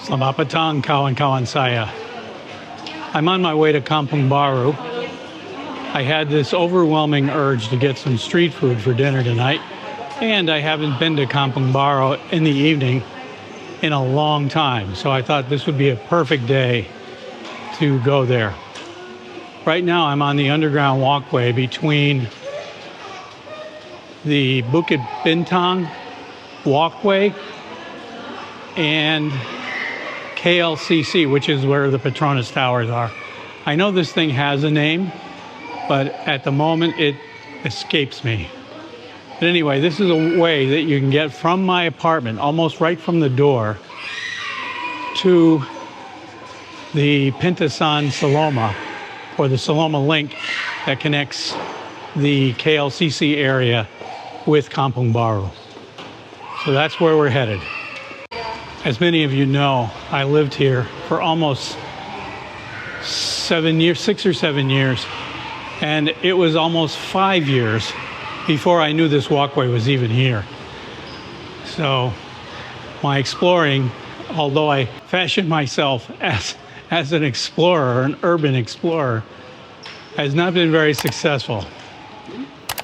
Selamat petang, kawan-kawan saya. I'm on my way to Kampung Baru. I had this overwhelming urge to get some street food for dinner tonight, and I haven't been to Kampung Baru in the evening in a long time, so I thought this would be a perfect day to go there. Right now I'm on the underground walkway between the Bukit Bintang walkway and KLCC, which is where the Petronas Towers are. I know this thing has a name, but at the moment it escapes me. But anyway, this is a way that you can get from my apartment, almost right from the door, to the Pintasan Saloma, or the Saloma link that connects the KLCC area with Kampung Baru. So that's where we're headed. As many of you know, I lived here for almost 7 years, 6 or 7 years, and it was almost 5 years before I knew this walkway was even here. So my exploring, although I fashioned myself as an explorer, an urban explorer, has not been very successful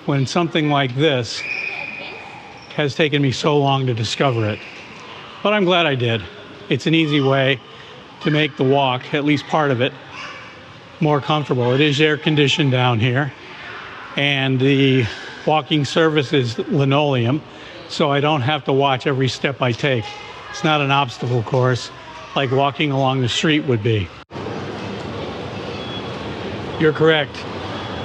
when something like this has taken me so long to discover it. But I'm glad I did. It's an easy way to make the walk, at least part of it, more comfortable. It is air conditioned down here, and the walking surface is linoleum, so I don't have to watch every step I take. It's not an obstacle course like walking along the street would be. You're correct.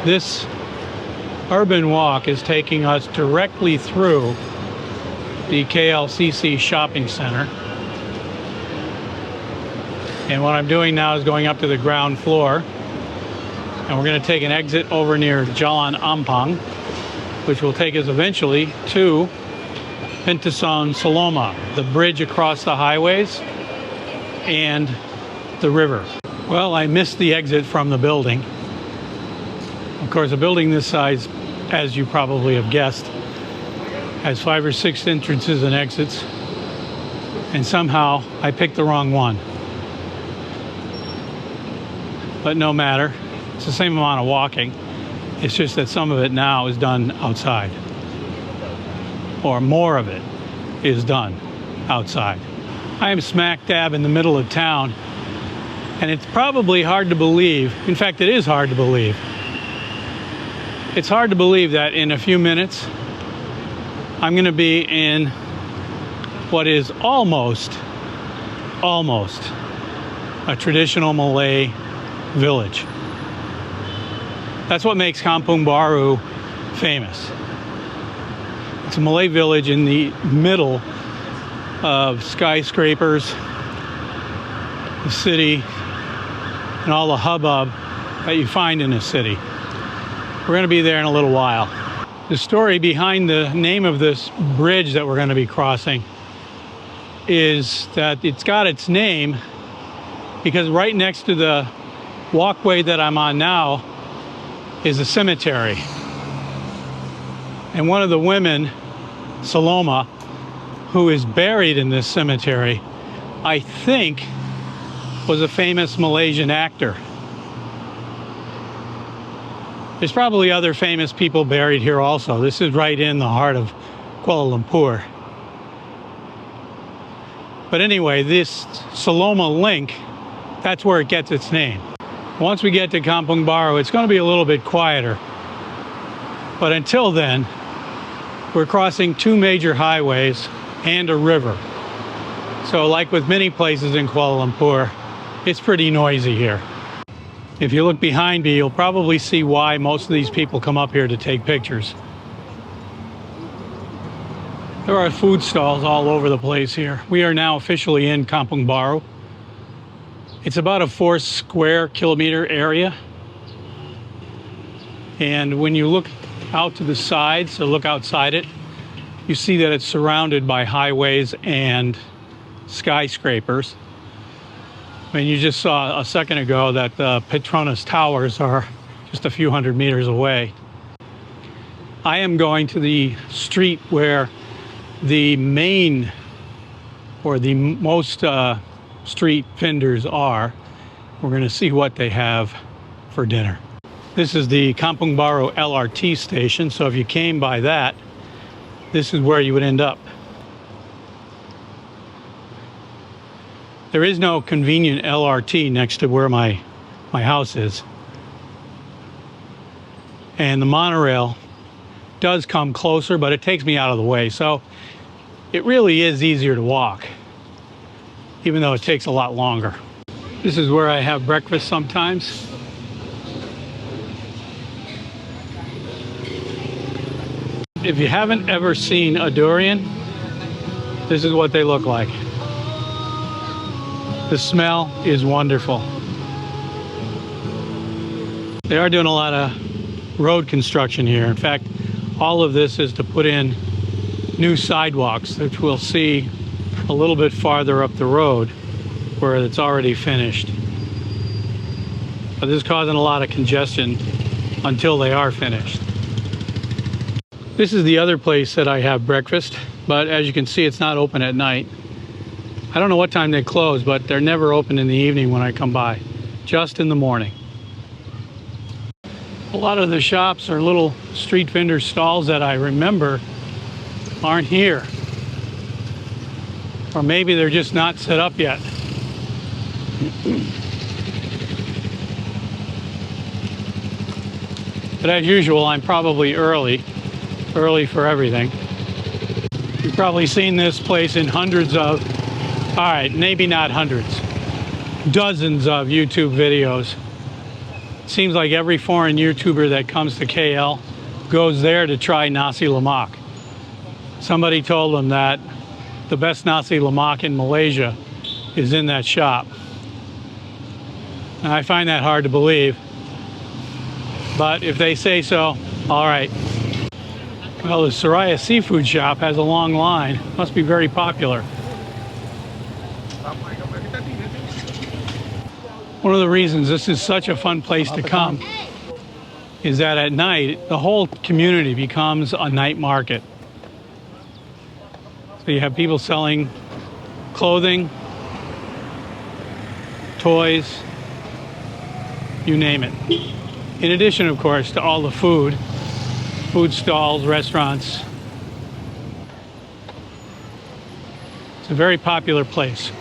This urban walk is taking us directly through the KLCC shopping center. And what I'm doing now is going up to the ground floor, and we're going to take an exit over near Jalan Ampang, which will take us eventually to Pintasan Saloma, the bridge across the highways and the river. Well, I missed the exit from the building. Of course, a building this size, as you probably have guessed, has 5 or 6 entrances and exits, and somehow I picked the wrong one. But no matter, it's the same amount of walking. It's just that some of it now is done outside, or more of it is done outside. I am smack dab in the middle of town, and it's probably hard to believe. In fact, it is hard to believe. It's hard to believe that in a few minutes I'm going to be in what is almost a traditional Malay village. That's what makes Kampung Baru famous. It's a Malay village in the middle of skyscrapers, the city, and all the hubbub that you find in a city. We're going to be there in a little while. The story behind the name of this bridge that we're going to be crossing is that it's got its name because right next to the walkway that I'm on now is a cemetery. And one of the women, Saloma, who is buried in this cemetery, I think was a famous Malaysian actor. There's probably other famous people buried here also. This is right in the heart of Kuala Lumpur. But anyway, this Saloma link, that's where it gets its name. Once we get to Kampung Baru, it's going to be a little bit quieter. But until then, we're crossing 2 major highways and a river. So like with many places in Kuala Lumpur, it's pretty noisy here. If you look behind me, you'll probably see why most of these people come up here to take pictures. There are food stalls all over the place here. We are now officially in Kampung Baru. It's about a 4 square kilometer area. And when you look out to the sides, or look outside it, you see that it's surrounded by highways and skyscrapers. I mean, you just saw a second ago that the Petronas Towers are just a few hundred meters away. I am going to the street where the main, or the most street vendors are. We're going to see what they have for dinner. This is the Kampung Baru LRT station, so if you came by that, this is where you would end up. There is no convenient LRT next to where my house is. And the monorail does come closer, but it takes me out of the way. So it really is easier to walk, even though it takes a lot longer. This is where I have breakfast sometimes. If you haven't ever seen a durian, this is what they look like. The smell is wonderful. They are doing a lot of road construction here. In fact, all of this is to put in new sidewalks, which we'll see a little bit farther up the road where it's already finished. But this is causing a lot of congestion until they are finished. This is the other place that I have breakfast, but as you can see, it's not open at night. I don't know what time they close, but they're never open in the evening when I come by, just in the morning. A lot of the shops are little street vendor stalls that I remember aren't here. Or maybe they're just not set up yet. But as usual, I'm probably early for everything. You've probably seen this place in hundreds of, all right, maybe not hundreds, dozens of YouTube videos. It seems like every foreign YouTuber that comes to KL goes there to try nasi lemak. Somebody told them that the best nasi lemak in Malaysia is in that shop. And I find that hard to believe, but if they say so, all right. Well, the Soraya seafood shop has a long line. Must be very popular. One of the reasons this is such a fun place to come is that at night, the whole community becomes a night market. So you have people selling clothing, toys, you name it. In addition, of course, to all the food stalls, restaurants. It's a very popular place.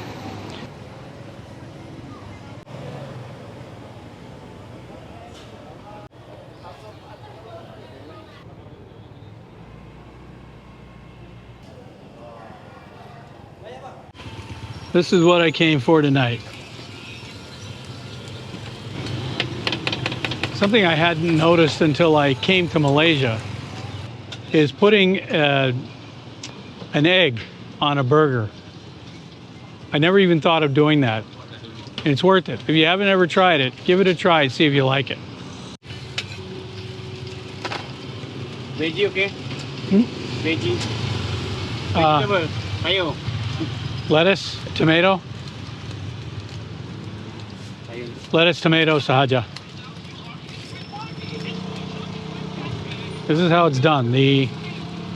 This is what I came for tonight. Something I hadn't noticed until I came to Malaysia is putting an egg on a burger. I never even thought of doing that. And it's worth it. If you haven't ever tried it, give it a try and see if you like it. Veggie, okay? Veggie. Vegetable, mayo. Lettuce, tomato. Lettuce, tomato, sahaja. This is how it's done. The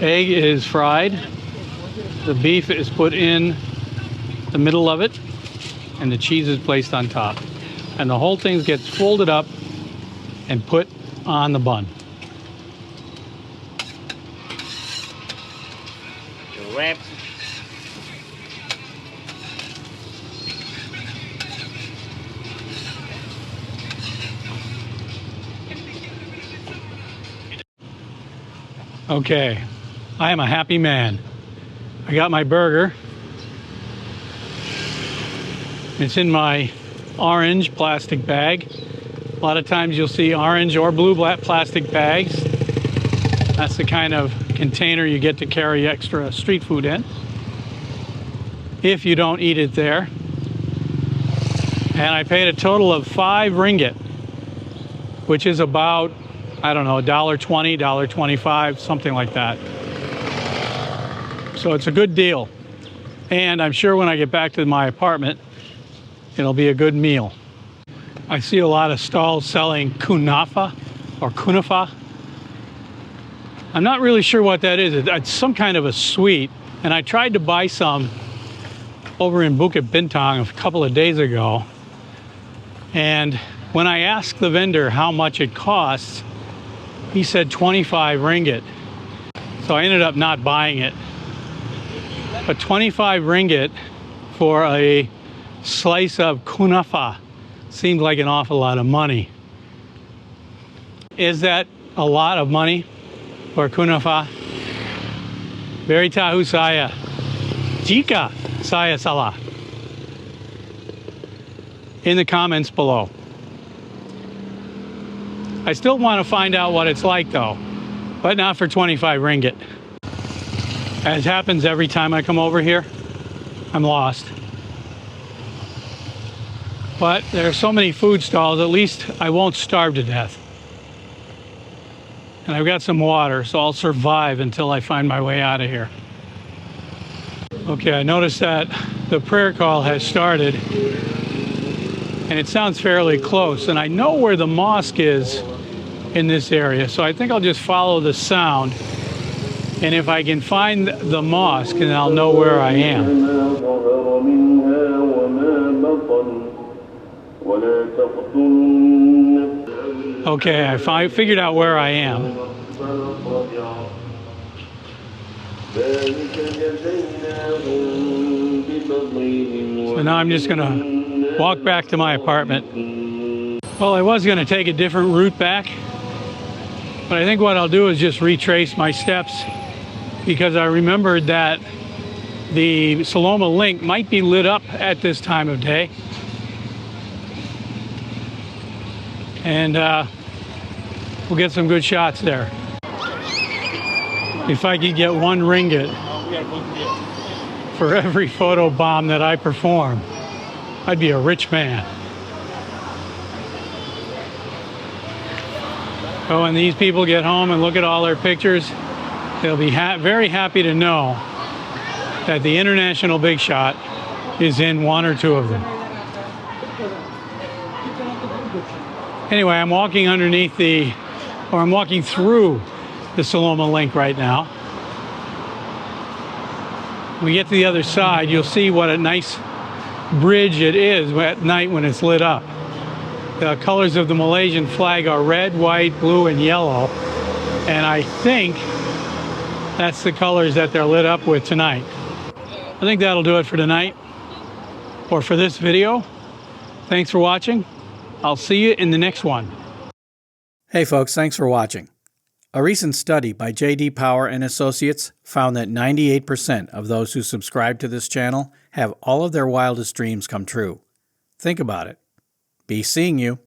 egg is fried. The beef is put in the middle of it, and the cheese is placed on top. And the whole thing gets folded up and put on the bun. Wrap. Okay, I am a happy man. I got my burger. It's in my orange plastic bag. A lot of times you'll see orange or blue plastic bags. That's the kind of container you get to carry extra street food in, if you don't eat it there. And I paid a total of 5 ringgit, which is about, I don't know, $1.20, $1.25, something like that. So it's a good deal. And I'm sure when I get back to my apartment, it'll be a good meal. I see a lot of stalls selling kunafa or kunafa. I'm not really sure what that is. It's some kind of a sweet. And I tried to buy some over in Bukit Bintang a couple of days ago, and when I asked the vendor how much it costs, he said 25 ringgit. So I ended up not buying it. But 25 ringgit for a slice of kunafa seems like an awful lot of money. Is that a lot of money for kunafa? Beritahu saya jika saya salah in the comments below. I still want to find out what it's like though, but not for 25 ringgit. As happens every time I come over here, I'm lost. But there are so many food stalls, at least I won't starve to death. And I've got some water, so I'll survive until I find my way out of here. Okay, I noticed that the prayer call has started, and it sounds fairly close, and I know where the mosque is in this area, so I think I'll just follow the sound, and if I can find the mosque, then I'll know where I am. Okay, I figured out where I am. So now I'm just gonna walk back to my apartment. Well, I was gonna take a different route back, but I think what I'll do is just retrace my steps, because I remembered that the Saloma Link might be lit up at this time of day. And we'll get some good shots there. If I could get 1 ringgit for every photo bomb that I perform, I'd be a rich man. Oh, when these people get home and look at all their pictures, they'll be very happy to know that the international big shot is in 1 or 2 of them. Anyway, I'm walking I'm walking through the Saloma Link right now. When we get to the other side, you'll see what a nice bridge it is at night when it's lit up. The colors of the Malaysian flag are red, white, blue, and yellow. And I think that's the colors that they're lit up with tonight. I think that'll do it for tonight, or for this video. Thanks for watching. I'll see you in the next one. Hey folks, thanks for watching. A recent study by J.D. Power and Associates found that 98% of those who subscribe to this channel have all of their wildest dreams come true. Think about it. Be seeing you.